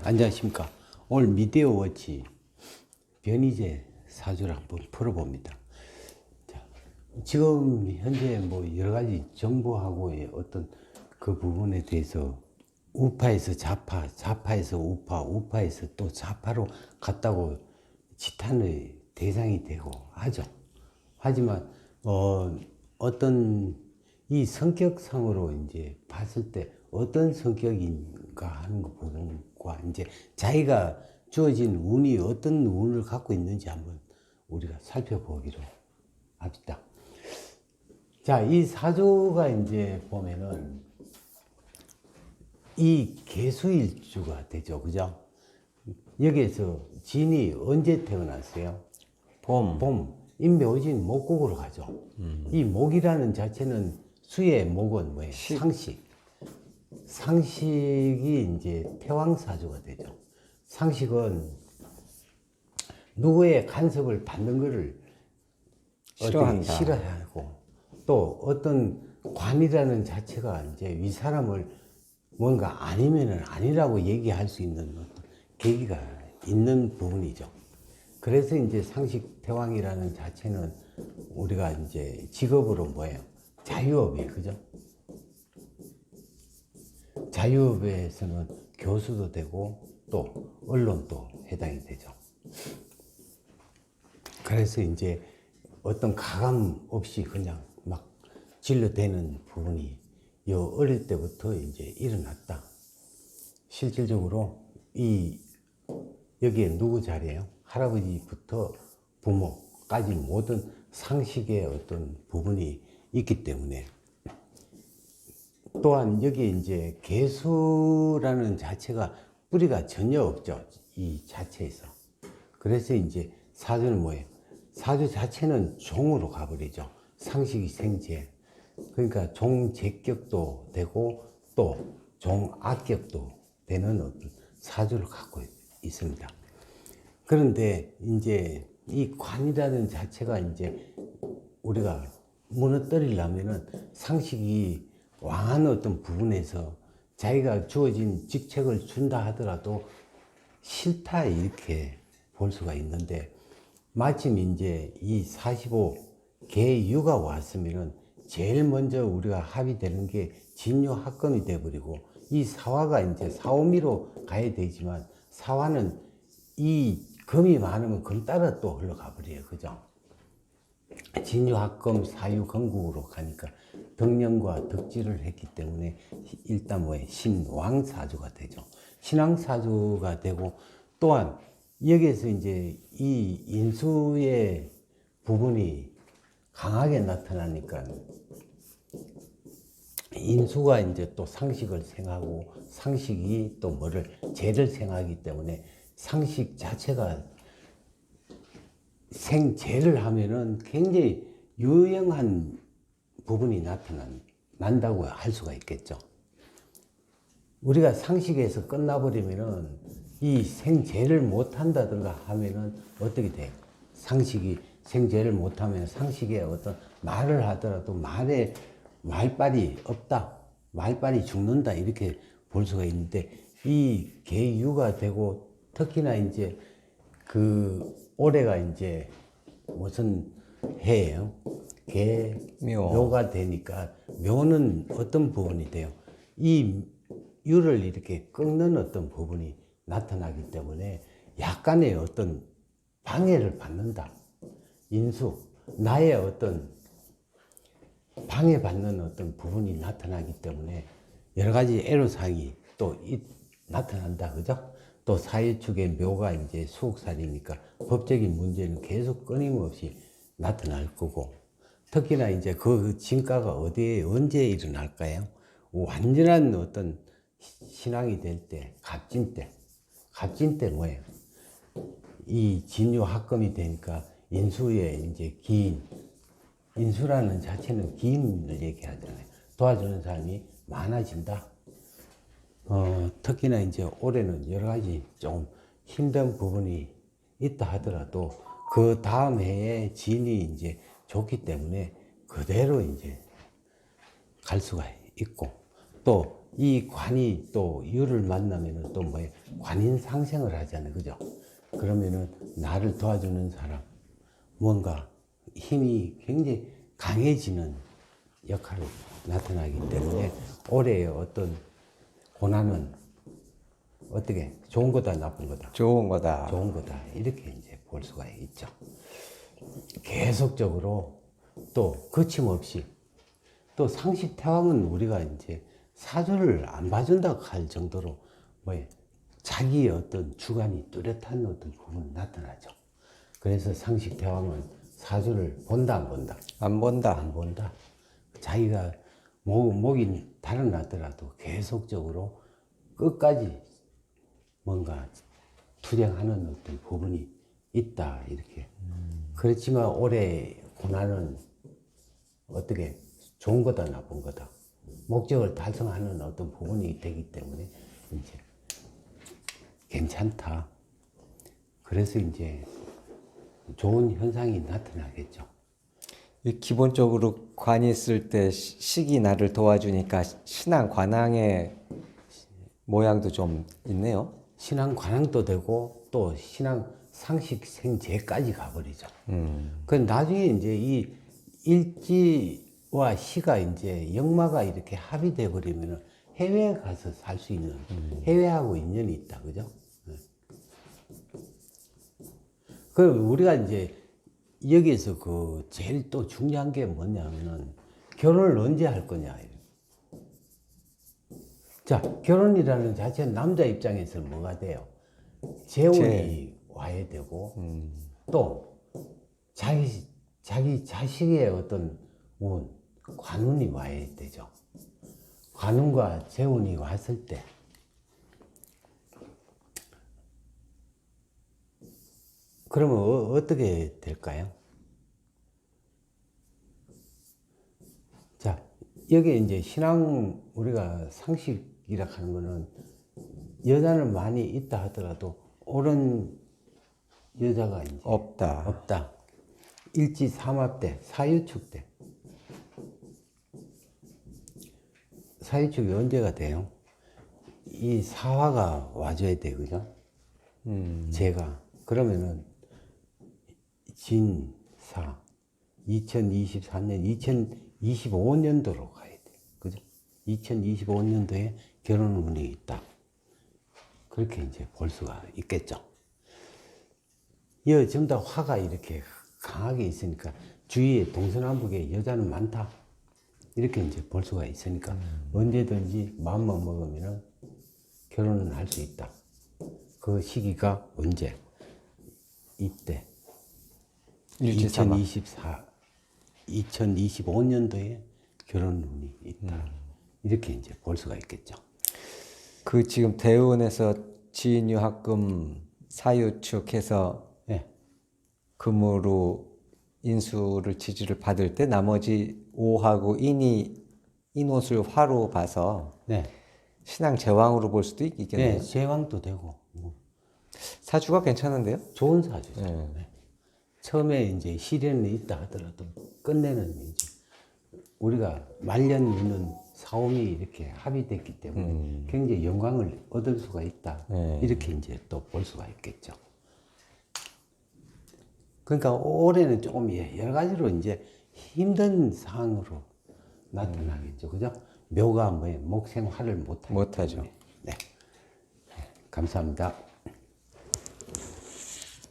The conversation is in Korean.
안녕하십니까. 오늘 미디어워치 변희재 사주를 한번 풀어봅니다. 자, 지금 현재 뭐 여러 가지 정보하고의 어떤 그 부분에 대해서 우파에서 좌파, 좌파에서 우파, 우파에서 또 좌파로 갔다고 지탄의 대상이 되고 하죠. 하지만 어떤 이 성격상으로 이제 봤을 때 어떤 성격인가 하는 거 보는과 이제 자기가 주어진 운이 어떤 운을 갖고 있는지 한번 우리가 살펴보기로 합시다. 자, 이 사주가 이제 보면은 이 개수일주가 되죠. 그죠? 여기에서 진이 언제 태어났어요? 봄. 인묘진 목국으로 가죠. 이 목이라는 자체는 수의 목은 뭐예요? 상식. 상식이 이제 태왕사주가 되죠. 상식은 누구의 간섭을 받는 것을 싫어한다. 싫어하고 또 어떤 관이라는 자체가 이제 위 사람을 뭔가 아니면은 아니라고 얘기할 수 있는 어떤 계기가 있는 부분이죠. 그래서 이제 상식 태왕이라는 자체는 우리가 이제 직업으로 뭐예요? 자유업이에요. 그죠? 자유업에서는 교수도 되고 또 언론도 해당이 되죠. 그래서 이제 어떤 가감 없이 그냥 막 진료되는 부분이 요 어릴 때부터 이제 일어났다. 실질적으로 여기에 누구 자리예요? 할아버지부터 부모까지 모든 상식의 어떤 부분이 있기 때문에 또한 여기에 이제 개수라는 자체가 뿌리가 전혀 없죠. 이 자체에서. 그래서 이제 사주는 뭐예요? 사주 자체는 종으로 가버리죠. 상식이 생재. 그러니까 종제격도 되고 또 종악격도 되는 어떤 사주를 갖고 있습니다. 그런데 이제 이 관이라는 자체가 이제 우리가 무너뜨리려면은 상식이 왕한 어떤 부분에서 자기가 주어진 직책을 준다 하더라도 싫다 이렇게 볼 수가 있는데 마침 이제 이 45개유가 왔으면은 제일 먼저 우리가 합의되는 게 진유합금이 돼버리고 이 사화가 이제 사오미로 가야 되지만 사화는 이 금이 많으면 금 따라 또 흘러가 버려요. 그죠? 진유합금 사유건국으로 가니까 덕년과 덕지를 했기 때문에 일단 뭐예요? 신왕사주가 되죠. 신왕사주가 되고 또한 여기에서 이제 이 인수의 부분이 강하게 나타나니까 인수가 이제 또 상식을 생하고 상식이 또 뭐를 재를 생하기 때문에 상식 자체가 생재를 하면은 굉장히 유용한 부분이 난다고 할 수가 있겠죠. 우리가 상식에서 끝나버리면은 이 생재를 못한다든가 하면은 어떻게 돼요? 상식이 생재를 못하면 상식에 어떤 말을 하더라도 말에 말빨이 없다, 말빨이 죽는다 이렇게 볼 수가 있는데 이 개유가 되고 특히나 이제 그 올해가 이제 무슨 해예요? 개묘가 되니까 묘는 어떤 부분이 돼요? 이 유를 이렇게 꺾는 어떤 부분이 나타나기 때문에 약간의 어떤 방해를 받는다. 인수, 나의 어떤 방해받는 어떤 부분이 나타나기 때문에 여러 가지 애로사항이 또 나타난다. 그죠? 또 사회축의 묘가 이제 수옥살이니까 법적인 문제는 계속 끊임없이 나타날 거고 특히나 이제 그 진가가 어디에 언제 일어날까요? 완전한 어떤 신앙이 될 때, 갑진 때 뭐예요? 이 진유합금이 되니까 인수의 이제 기인, 인수라는 자체는 기인을 얘기하잖아요. 도와주는 사람이 많아진다. 특히나 이제 올해는 여러 가지 좀 힘든 부분이 있다 하더라도 그 다음 해에 진이 이제 좋기 때문에 그대로 이제 갈 수가 있고 또 이 관이 또 유를 만나면은 또 뭐 관인 상생을 하잖아요. 그죠? 그러면은 나를 도와주는 사람, 뭔가 힘이 굉장히 강해지는 역할을 나타나기 때문에 올해의 어떤 고난은 어떻게 좋은 거다 나쁜 거다? 좋은 거다. 좋은 거다 이렇게 이제 볼 수가 있죠. 계속적으로 또 거침없이 또 상식 태왕은 우리가 이제 사주를 안 봐준다고 할 정도로 뭐 자기의 어떤 주관이 뚜렷한 어떤 부분이 나타나죠. 그래서 상식 태왕은 사주를 본다 안 본다? 안 본다. 안 본다. 자기가 목이 달아나더라도 계속적으로 끝까지 뭔가 투쟁하는 어떤 부분이 있다 이렇게. 그렇지만 올해 고난은 어떻게 좋은 거다 나쁜 거다 목적을 달성하는 어떤 부분이 되기 때문에 이제 괜찮다. 그래서 이제 좋은 현상이 나타나겠죠. 기본적으로 관이 있을 때 식이 나를 도와주니까 신앙 관항의 모양도 좀 있네요. 신앙 관항도 되고 또 신앙 상식 생재까지 가버리죠. 그 나중에 이제 이 일지와 시가 이제 역마가 이렇게 합의돼 버리면 해외에 가서 살 수 있는 해외하고 인연이 있다, 그죠? 그 우리가 이제 여기에서 그 제일 또 중요한 게 뭐냐면은 결혼을 언제 할 거냐. 자, 결혼이라는 자체는 남자 입장에서 뭐가 돼요? 재혼이 와야 되고, 또 자기 자식의 어떤 운, 관운이 와야 되죠. 관운과 재운이 왔을 때, 그러면 어떻게 될까요? 자, 여기 이제 신앙, 우리가 상식이라 하는 거는 여자는 많이 있다 하더라도 옳은 여자가 이제 없다. 없다. 일지삼합 때, 사유축 때. 사유축이 언제가 돼요? 이 사화가 와줘야 돼, 그죠? 제가. 그러면은 진사 2023년, 2025년도로 가야 돼. 그죠? 2025년도에 결혼 운이 있다. 그렇게 이제 볼 수가 있겠죠. 전부 다 화가 이렇게 강하게 있으니까 주위에 동서남북에 여자는 많다. 이렇게 이제 볼 수가 있으니까 언제든지 마음만 먹으면 결혼을 할 수 있다. 그 시기가 언제? 이때. 2025년도에 결혼 운이 있다. 이렇게 이제 볼 수가 있겠죠. 그 지금 대운에서 지인유합금 사유축해서 네. 금으로 인수를 지지를 받을 때 나머지 오하고 인옷을 화로 봐서 네. 신앙 제왕으로 볼 수도 있겠네요. 네, 제왕도 되고. 사주가 괜찮은데요? 좋은 사주죠. 네. 네. 처음에 이제 시련이 있다 하더라도 끝내는 이제 우리가 말년 있는 사움이 이렇게 합의됐기 때문에 굉장히 영광을 얻을 수가 있다. 이렇게 이제 또 볼 수가 있겠죠. 그러니까 올해는 조금 여러 가지로 이제 힘든 상황으로 나타나겠죠. 그죠? 묘가 목생활을 못하죠. 못하죠. 네. 감사합니다.